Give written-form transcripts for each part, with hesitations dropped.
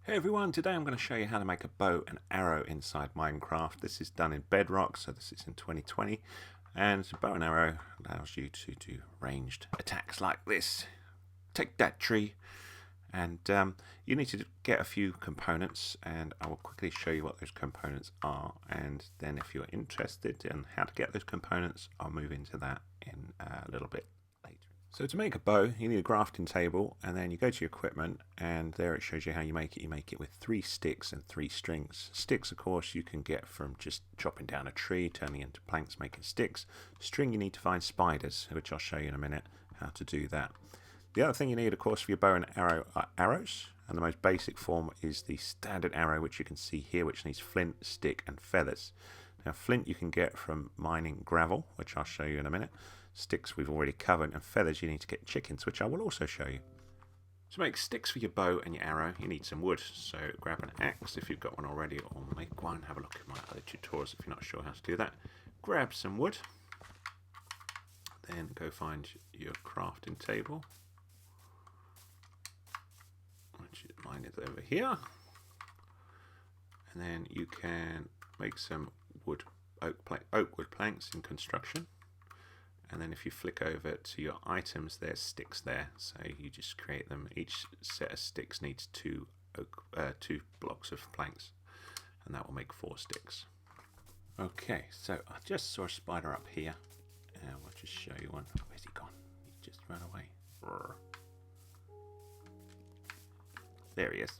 Hey everyone, today I'm going to show you how to make a bow and arrow inside Minecraft. This is done in Bedrock, so this is in 2020, and a bow and arrow allows you to do ranged attacks like this. Take that tree, and you need to get a few components, and I will quickly show you what those components are, and then if you're interested in how to get those components, I'll move into that in a little bit later. So to make a bow, you need a crafting table, and then you go to your equipment, and there it shows you how you make it. You make it with 3 sticks and 3 strings. Sticks, of course, you can get from just chopping down a tree, turning into planks, making sticks. String, you need to find spiders, which I'll show you in a minute how to do that. The other thing you need, of course, for your bow and arrow are arrows, and the most basic form is the standard arrow, which you can see here, which needs flint, stick, and feathers. Now, flint you can get from mining gravel, which I'll show you in a minute. Sticks we've already covered, and feathers you need to get chickens, which I will also show you. To make sticks for your bow and your arrow, you need some wood. So grab an axe if you've got one already, or make one. Have a look at my other tutorials if you're not sure how to do that. Grab some wood, then go find your crafting table, which mine is over here, and then you can make some oak wood planks in construction. And then if you flick over to your items, there's sticks there. So you just create them. Each set of sticks needs two blocks of planks, and that will make 4 sticks. Okay, so I just saw a spider up here. I'll just show you one. Where's he gone? He's just run away. There he is.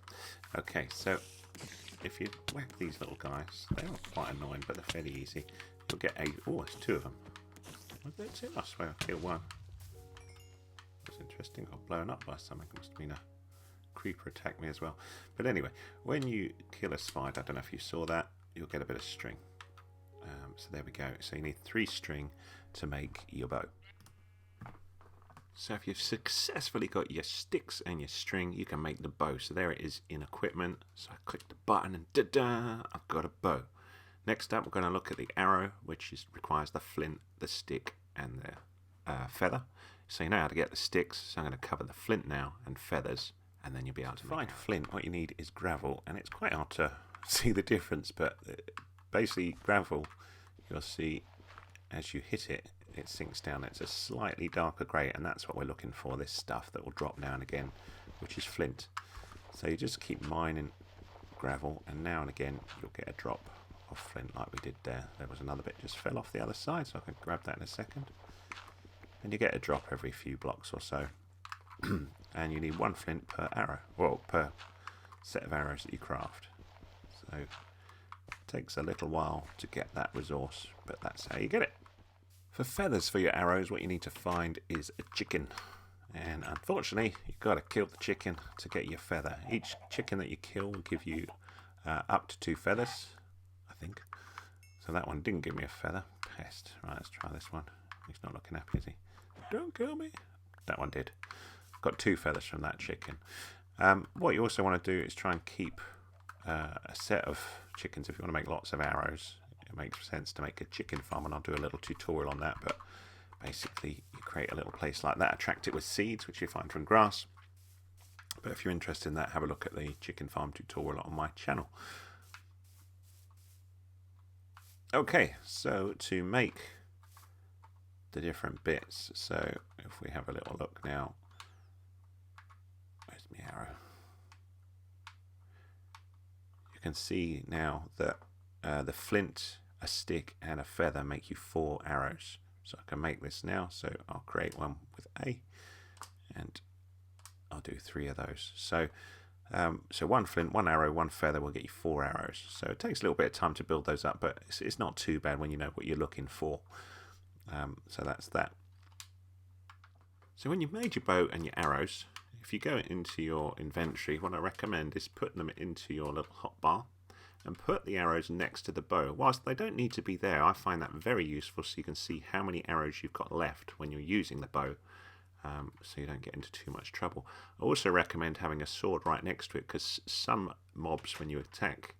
Okay, so if you whack these little guys, they're quite annoying, but they're fairly easy. You'll get there's 2 of them. Was there 2? I swear I killed one. That's interesting. Got blown up by something. Must have been a creeper attacked me as well. But anyway, when you kill a spider, I don't know if you saw that, you'll get a bit of string. So there we go. So you need 3 string to make your bow. So if you've successfully got your sticks and your string, you can make the bow. So there it is in equipment. So I click the button and da-da, I've got a bow. Next up, we're going to look at the arrow, which requires the flint, the stick, and the feather. So you know how to get the sticks, so I'm going to cover the flint now and feathers, and then you'll be able to find flint. What you need is gravel, and it's quite hard to see the difference, but basically gravel, you'll see as you hit it, it sinks down. It's a slightly darker grey, and that's what we're looking for, this stuff that will drop now and again, which is flint. So you just keep mining gravel, and now and again you'll get a drop of flint like we did there. There was another bit just fell off the other side, so I can grab that in a second. And you get a drop every few blocks or so. And you need 1 flint per arrow, well, per set of arrows that you craft. So it takes a little while to get that resource, but that's how you get it. For feathers for your arrows, what you need to find is a chicken. And unfortunately, you've got to kill the chicken to get your feather. Each chicken that you kill will give you up to 2 feathers. So that one didn't give me a feather. Pest. Right, let's try this one. He's not looking happy, is he? Don't kill me. That one did. Got 2 feathers from that chicken. What you also want to do is try and keep a set of chickens. If you want to make lots of arrows, it makes sense to make a chicken farm, and I'll do a little tutorial on that. But basically, you create a little place like that, attract it with seeds, which you find from grass. But if you're interested in that, have a look at the chicken farm tutorial on my channel. Okay, so to make the different bits, so if we have a little look now, where's my arrow? You can see now that the flint, a stick, and a feather make you 4 arrows. So I can make this now, so I'll create one with A, and I'll do 3 of those. So 1 flint, 1 arrow, 1 feather will get you 4 arrows. So it takes a little bit of time to build those up, but it's not too bad when you know what you're looking for. So that's that. So when you've made your bow and your arrows, if you go into your inventory, what I recommend is putting them into your little hotbar and put the arrows next to the bow. Whilst they don't need to be there, I find that very useful so you can see how many arrows you've got left when you're using the bow. So you don't get into too much trouble. I also recommend having a sword right next to it, because some mobs, when you attack,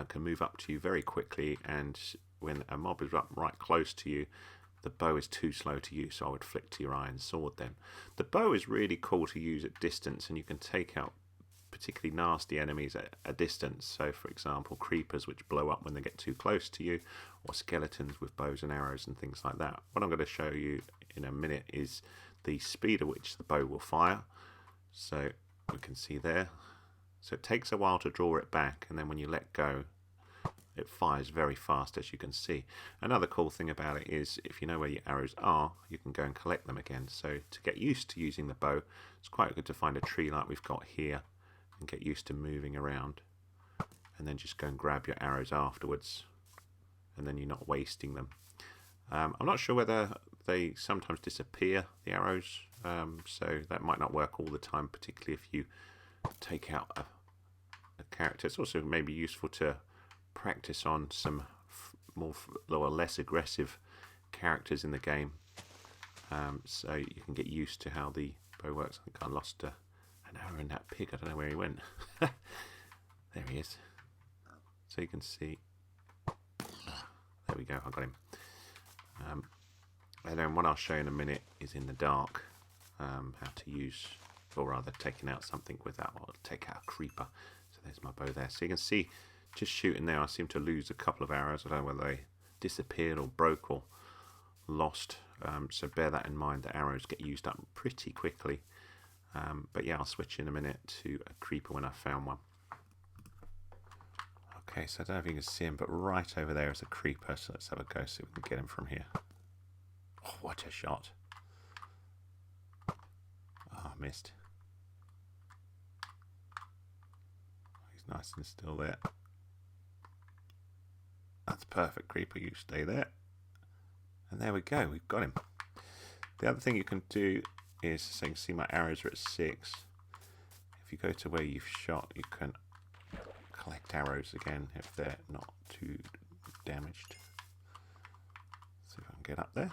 can move up to you very quickly, and when a mob is up right close to you, the bow is too slow to use, so I would flick to your iron sword then. The bow is really cool to use at distance, and you can take out particularly nasty enemies at a distance. So for example, creepers which blow up when they get too close to you, or skeletons with bows and arrows and things like that. What I'm going to show you in a minute is the speed at which the bow will fire. So we can see there. So it takes a while to draw it back, and then when you let go, it fires very fast, as you can see. Another cool thing about it is if you know where your arrows are, you can go and collect them again. So to get used to using the bow, it's quite good to find a tree like we've got here and get used to moving around, and then just go and grab your arrows afterwards, and then you're not wasting them. I'm not sure whether they sometimes disappear, the arrows, so that might not work all the time, particularly if you take out a character. It's also maybe useful to practice on some more or less aggressive characters in the game, so you can get used to how the bow works. I think I lost an arrow in that pig. I don't know where he went. There he is. So you can see. There we go. I got him. And then what I'll show you in a minute is in the dark, how to use, or rather taking out something with that. I'll take out a creeper. So there's my bow there. So you can see, just shooting there, I seem to lose a couple of arrows. I don't know whether they disappeared or broke or lost. So bear that in mind. The arrows get used up pretty quickly. But yeah, I'll switch in a minute to a creeper when I found one. Okay, so I don't know if you can see him, but right over there is a creeper. So let's have a go, see if we can get him from here. Oh, what a shot. Oh, I missed. He's nice and still there. That's perfect, creeper. You stay there. And there we go. We've got him. The other thing you can do is, so you can see my arrows are at 6. If you go to where you've shot, you can collect arrows again if they're not too damaged. See if I can get up there.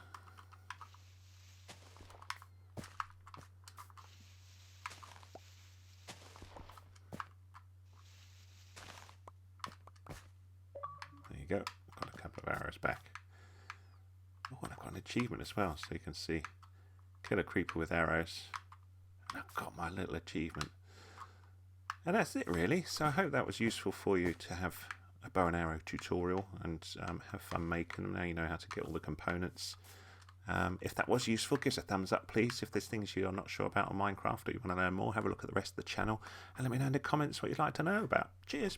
There you go. Got a couple of arrows back. Oh, and I've got an achievement as well, so you can see. Kill a creeper with arrows. And I've got my little achievement. And that's it really. So I hope that was useful for you to have a bow and arrow tutorial and have fun making them. Now you know how to get all the components. If that was useful, give us a thumbs up please. If there's things you're not sure about on Minecraft or you want to learn more, have a look at the rest of the channel and let me know in the comments what you'd like to know about. Cheers!